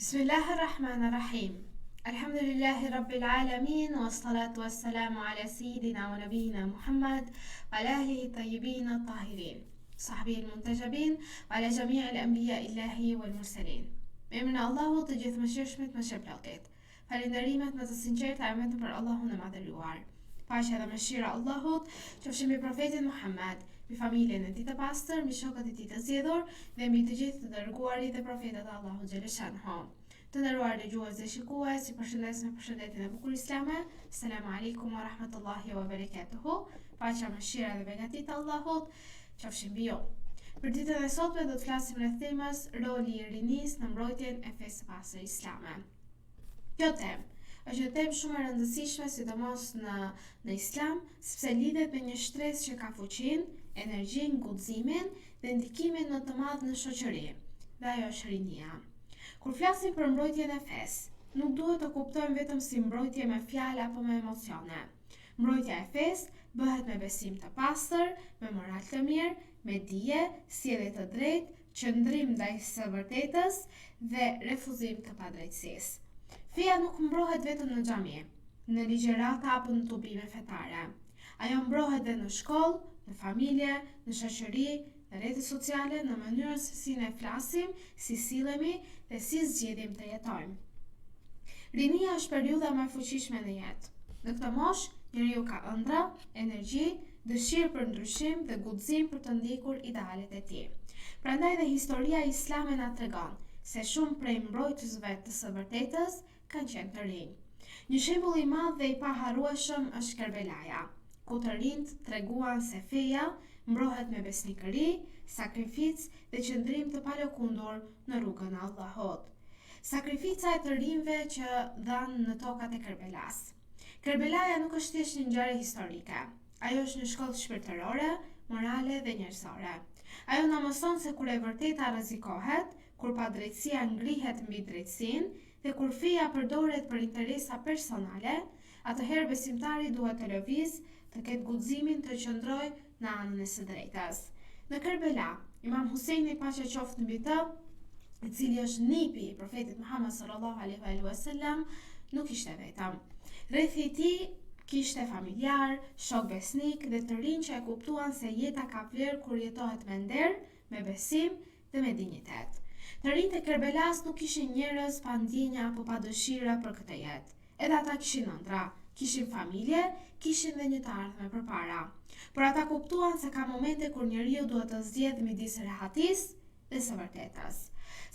Bismillahirrahmanirrahim. Alhamdulillahi Rabbil Alamin, wa salatu wa salamu ala Sayyidina wa Nabina Muhammad, wa ala alihi tayyibin tahirin, sahbihi al-muntajabin, wa ala jami' al-anbiya illahi wal mursalin. Me emrin e Allahut të gjithëmëshirshmit më shpërblaqet. Falënderimet më të sinqerta vetëm për Allahun e madhëruar. Paqja dhe mëshira e Allahut qofshin mbi profetin Muhammad, mbi familjen e tij të pastër, mbi shokët e tij të zgjedhur dhe mbi të gjithë të dërguarit dhe profetët e Allahut xhaleshanhu. Të nderuar dëgjues dhe shikues, ju përshëndes me përshëndetjen e bukur islame. Selamu alaikum wa rahmatullahi wa barakatuhu. Paqja, mëshira dhe begatit e Allahut qofshin mbi ju. Për ditën e sotme do të flasim rreth temës roli i rinisë në mbrojtjen e fesë së pastër islame. Kjo temë është një temë shumë e rëndësishme, sidomos në islam, sepse lidhet me një shtresë që ka fuqinë, energjinë, guximin dhe ndikimin më të madh në shoqëri. Dhe ajo është rinia. Kur flasim për mbrojtjen e fesë, nuk duhet të kuptojmë vetëm si mbrojtje me fjalë apo me emocione. Mbrojtja e fesë bëhet me besim të pastër, me moral të mirë, me dije, sjellje të drejtë, qëndrim ndaj së vërtetës dhe refuzim të padrejtësisë. Feja nuk mbrohet vetëm në xhami, në ligjërata apo në tubime fetare. Ajo mbrohet edhe në shkollë, në familje, në shoqëri, në rrjetet sociale, në mënyrën se si ne flasim, si sillemi dhe si zgjedhim të jetojmë. Rinia është periudha më e fuqishme në jetë. Në këtë moshë, njeriu ka ëndra, energji, dëshirë për ndryshim dhe guxim për të ndjekur idealet e tij. Prandaj dhe historia islame na tregon se shumë prej mbrojtësve të së vërtetës kanë qenë të rinj. Një shembull i madh dhe i paharrueshëm është Kerbelaja, ku të rinjt treguan se feja mbrohet me besnikëri, sakrificë dhe qëndrim të palëkundur në rrugën e Allahut. Sakrifica e të rinjve që dhanë në tokat e Kerbelas. Kerbelaja nuk është thjesht një ngjarje historike. Ajo është një shkollë shpirtërore, morale dhe njerëzore. Ajo na mëson se kur e vërteta rrezikohet, kur padrejtësia ngrihet mbi drejtësinë dhe kur feja përdoret për interesa personale, atëherë besimtari duhet të lëvizë, të ketë guximin të qëndrojë në anën e së drejtës. Në Kerbela, Imam Huseini paqja qoftë mbi të, i cili është nipi i profetit Muhammed sallallahu alaihi wasallam, nuk ishte vetëm. Rreth i tij kishte familjar, shok besnik dhe të rinj që e kuptuan se jeta ka vlerë kur jetohet me nder, me besim dhe me dinjitet. Të rinjt e Kerbelas nuk ishin njerëz pa ndjenja apo pa dëshira për këtë jetë. Edhe ata kishin ëndra, kishin familje, kishin dhe një të ardhme përpara. Por ata kuptuan se ka momente kur njeriu duhet të zgjedhë midis rehatisë dhe së vërtetës.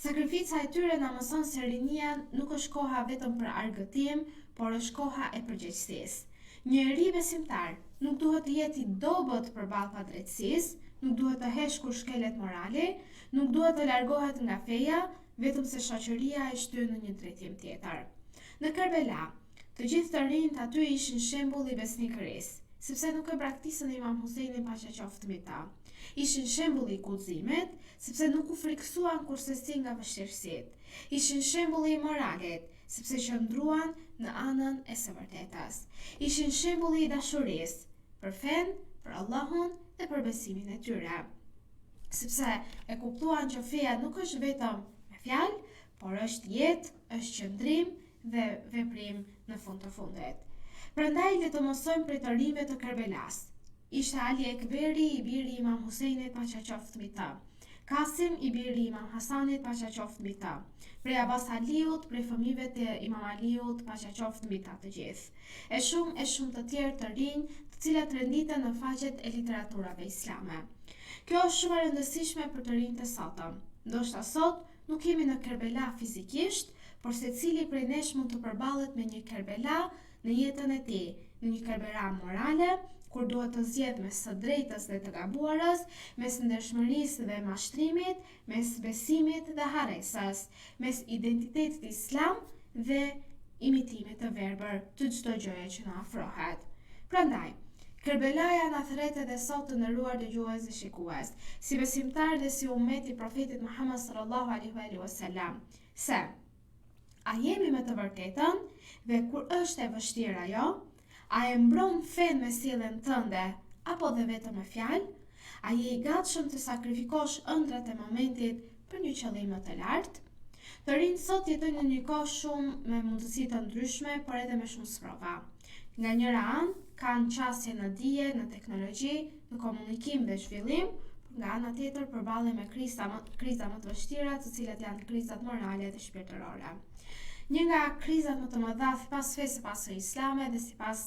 Sakrifica e tyre na mëson se rinia nuk është koha vetëm për argëtim, por është koha e përgjegjësisë. Njeri besimtar nuk duhet të jetë i dobët përballë padrejtësisë, nuk duhet të hesh kur shkelet morali, nuk duhet të largohet nga feja, vetëm se shoqëria e shtyn në një drejtim tjetër. Në Kerbela, të gjithë të rinjt aty ishin shembull i besnikërisë, sepse nuk e braktisën Imam Huseinin paqja qoftë mbi ta. Ishin shembull i guximit, sepse nuk u friksuan kursesi nga vështirësitë. Ishin shembull i moralit, sepse qëndruan në anën e së vërtetës. Ishin shembull i dashurisë për fen, për Allahun dhe për besimin e tyre. Sepse e kuptuan që feja nuk është vetëm me fjalë, por është jetë, është qëndrim dhe veprim në fund të fundit. Prandaj le të mësojmë prej të rinjve të Kerbelas. Ishte Ali Ekberi, i biri i Imam Huseinit paqja qoftë mbi të. Kasim, i biri i Imam Hasanit paqja qoftë mbi të. Prej Abbas Aliut, prej fëmijëve të Imam Aliut paqja qoftë mbi ta të gjithë. E shumë të tjerë të rinj, të cilat renditen në faqet e literaturave islame. Kjo është shumë e rëndësishme për të rinjt e sotëm. Ndoshta sot nuk jemi në Kerbela fizikisht, por secili prej nesh mund të përballet me një Kerbela në jetën e tij, në një Kerbela morale, kur duhet të zgjedhë mes së drejtës dhe të gabuarës, mes ndershmërisë dhe mashtrimit, mes besimit dhe harresës, mes identitetit islam dhe imitimit të verbër të çdo gjëje që na afrohet. Prandaj, Kerbelaja na thret edhe sot të nderuar dëgjues dhe shikues, si besimtar dhe si ummet i profetit Muhammed sallallahu alaihi wasallam, se a jemi me të vërtetën dhe kur është e vështirë ajo, a e mbron fen me sjelljen tënde apo dhe vetëm me fjalë, a je i gatshëm të sakrifikosh ëndrat e momentit për një qëllim më të lartë? Të rinjt sot jetojnë në një kohë shumë me mundësi të ndryshme, por edhe me shumë sprova. Nga njëra anë, kanë qasje në dije, në teknologji, në komunikim dhe zhvillim, nga ana tjetër përballen me kriza më të vështira, të cilat janë krizat morale dhe shpirtërore. Një nga krizat më të mëdha sipas fesë pasë islame dhe sipas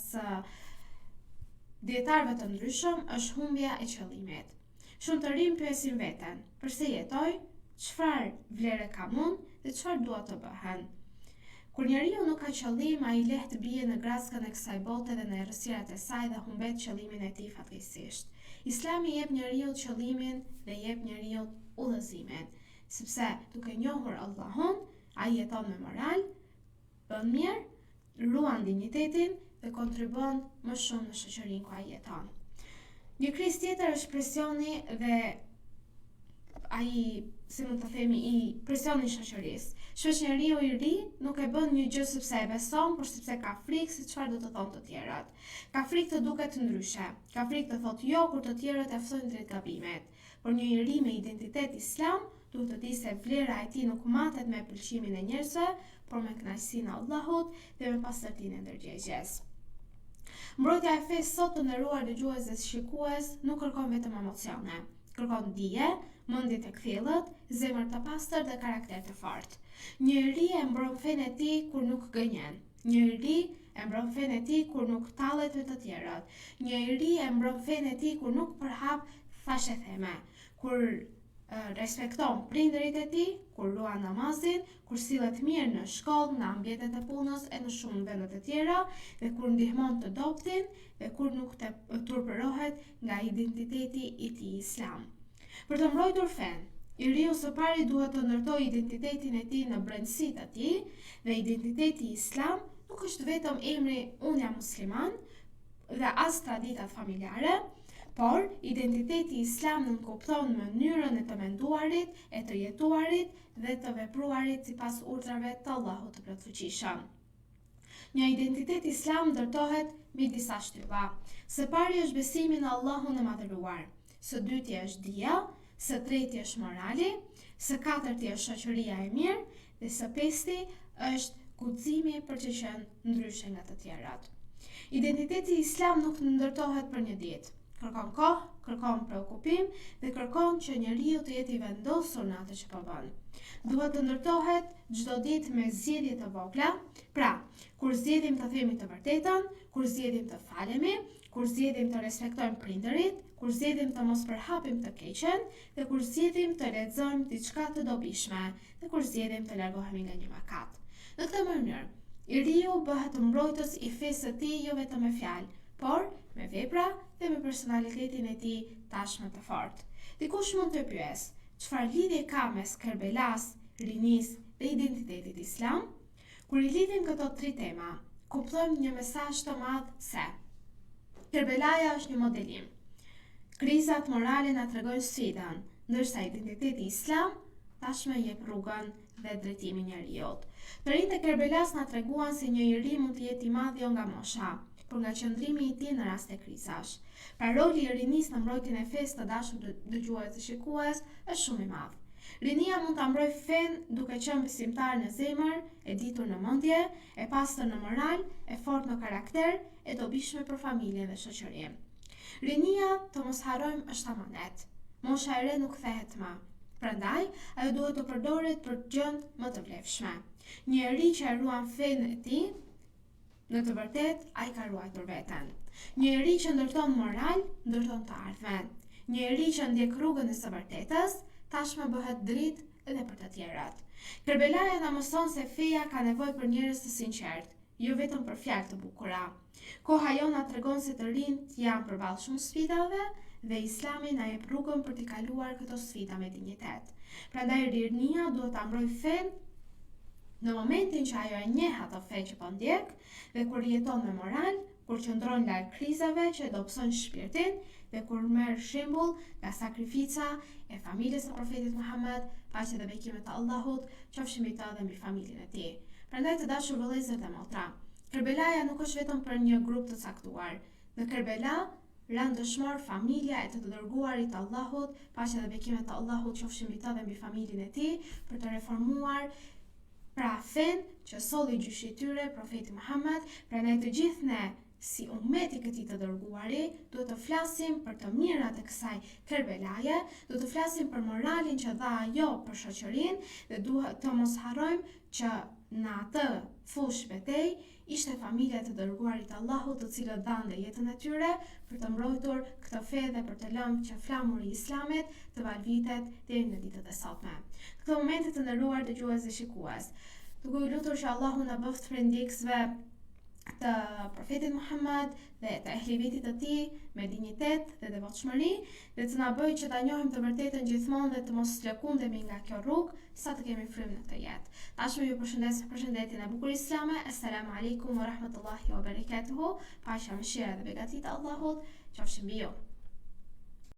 dietarëve të ndryshëm është humbja e qëllimit. Shumë të rinj pyesin veten, pse jetoj, çfarë vlere kam unë dhe çfarë dua të bëhen. Kur njeriu nuk ka qëllim, ai lehtë të bie në graskën e kësaj bote dhe në errësirat e saj dhe humbet qëllimin e tij fatkeqësisht. Islami jep njeriu qëllimin dhe jep njeriu udhëzimin, sepse duke njohur Allahun, ai jeton me moral, bën mirë, ruan dinjitetin dhe kontribon më shumë në shoqërinë ku ai jeton. Një krizë tjetër është presioni dhe presioni i shoqërisë. Shpesh njeriu i ri nuk e bën një gjë sepse e beson, por sepse ka frikë se çfarë do të thonë të tjerët. Ka frikë të duket ndryshe, ka frikë të thotë jo kur të tjerët e ftojnë drejt gabimit. Por një i ri me identitet islam duhet të di se vlera e tij nuk matet me pëlqimin e njerëzve, por me kënaqësinë e Allahut dhe me pastërtinë e ndërgjegjes. Mbrojtja e fesë sot, të nderuar dëgjues dhe shikues, nuk kërkon vetëm emocione, kërkon dije, mendje të kthjellët, zemër të pastër dhe karakter të fortë. Njëri e mbron fenë e tij kur nuk gënjen. Njëri e mbron fenë e tij kur nuk tallet me të tjerët. Njëri e mbron fenë e tij kur nuk përhap thashë theme, kur respekton prindërit e tij, kur ruan namazin, kur sillet mirë në shkollë, në ambientet e punës e në shumë vende të tjera, dhe kur ndihmon të dobtin dhe kur nuk turpërohet nga identiteti i tij islam. Për të mbrojtur fenë, i riu së pari duhet të ndërtojë identitetin e tij në brendësi të tij, dhe identiteti islam nuk është vetëm emri unë jam musliman dhe as traditat familjare, por identiteti islam nënkupton mënyrën e të menduarit, e të jetuarit dhe të vepruarit sipas urdhrave të Allahut të plotfuqishëm. Një identitet islam ndërtohet mbi disa shtylla. Së pari është besimi në Allahun e madhëruar. Së dyti është dija, së treti është morali, së katërti është shoqëria e mirë dhe së pesti është guximi për të qenë ndryshe nga të tjerat. Identiteti islam nuk ndërtohet për një ditë. Kërkon kohë, kërkon preokupim dhe kërkon që njeriu të jetë i vendosur në atë që po bën. Duhet të ndërtohet çdo ditë me zgjedhje të vogla. Pra, kur zgjedhim të themi të vërtetën, kur zgjedhim të falemi, kur zgjedhim të respektojmë prindërit, kur zgjedhim të mos përhapim të keqen dhe kur zgjedhim të lexojmë diçka të dobishme dhe kur zgjedhim të largohemi nga një mëkat. Në këtë mënyrë, i riu bëhet mbrojtës i fesë së tij jo vetëm me fjalë, por me vepra dhe me personalitetin e tij tashmë të fortë. Dikush mund të pyesë, çfarë lidhje ka mes Kerbelas, rinisë dhe identitetit islam? Kur i lidhim këto tri tema, kuptojmë një mesazh të madh se Kerbelaja është një modelim. Krizat morale na tregojnë sfidën, ndërsa identiteti islam tashmë jep rrugën dhe drejtimin njeriut. Të rinjt e Kerbelas na treguan se një i ri mund të jetë i madh jo nga mosha, por nga qëndrimi i tij në rast të krizash. Pra roli i rinisë në mbrojtjen e fesë, të dashur dëgjues dhe shikues, është shumë i madh. Rinia mund ta mbrojë fenë duke qenë besimtar në zemër, e ditur në mendje, e pastër në moral, e fortë në karakter, e dobishme për familjen dhe shoqërinë. Rinia, të mos harrojmë, është amanet. Mosha e re nuk kthehet më. Prandaj, ajo duhet të përdoret për gjëra më të vlefshme. Njeri që e ruan fenë e tij, në të vërtet, ai ka ruajtur veten. Njeri që ndërton moral, ndërton të ardhmen. Njeri që ndjek rrugën e së vërtetës, tashmë bëhet dritë edhe për të tjerat. Kerbelaja na mëson se feja ka nevojë për njerëz të sinqertë, jo vetëm për fjalë të bukura. Koha jon na tregon se të rinjt janë përballë shumë sfidave dhe Islami na jep rrugën për të kaluar këto sfida me dinjitet. Prandaj rinia duhet ta mbrojë fenë në momentin që ajo e njeh ato fe që po ndjek dhe kur jeton me moral, kur qëndron larg krizave që dobësojnë shpirtin dhe kur merr shembull nga sakrifica e familjes së profetit Muhammed, paqja dhe bekimet e Allahut qofshin mbi ta dhe mbi familjen e tij. Prandaj të dashur vëllezër dhe motra, Kerbelaja nuk është vetëm për një grup të caktuar. Në Kerbela, rëndësishmor familja e të dërguarit të Allahut, paqja dhe bekimet të Allahut qofshin mbi të dhe mbi familjen e tij, për të reformuar pra fen që solli gjyshi i tyre, profeti Muhammed. Prandaj të gjithë ne si ummeti këtij të dërguari duhet të flasim për të mirat e kësaj Kerbelaje, duhet të flasim për moralin që dha ajo për shoqërinë dhe duhet të mos harrojmë që në atë fush betej ishte familja e të dërguarit të Allahut, të cilët dhanë jetën e tyre për të mbrojtur këtë fe dhe për të lënë që flamuri i Islamit të valvitet deri në ditët e sotme. Në këtë moment të nderuar dëgjues dhe shikues, duke u lutur që Allahu na bëft prej ndjekësve të profetit Muhammed dhe të ehlivitit të tij me dinjitet dhe devotshmëri, dhe të na bëjë që ta njohim të vërtetën gjithmonë dhe të mos lëkundemi nga kjo rrugë sa të kemi frymë në këtë jetë. Tashmë ju përshëndes me përshëndetjen e bukur islame. Assalamu alaikum wa rahmatullahi wa barakatuhu. Paqja, mëshira dhe beqatia e Allahut qofshin mbi ju.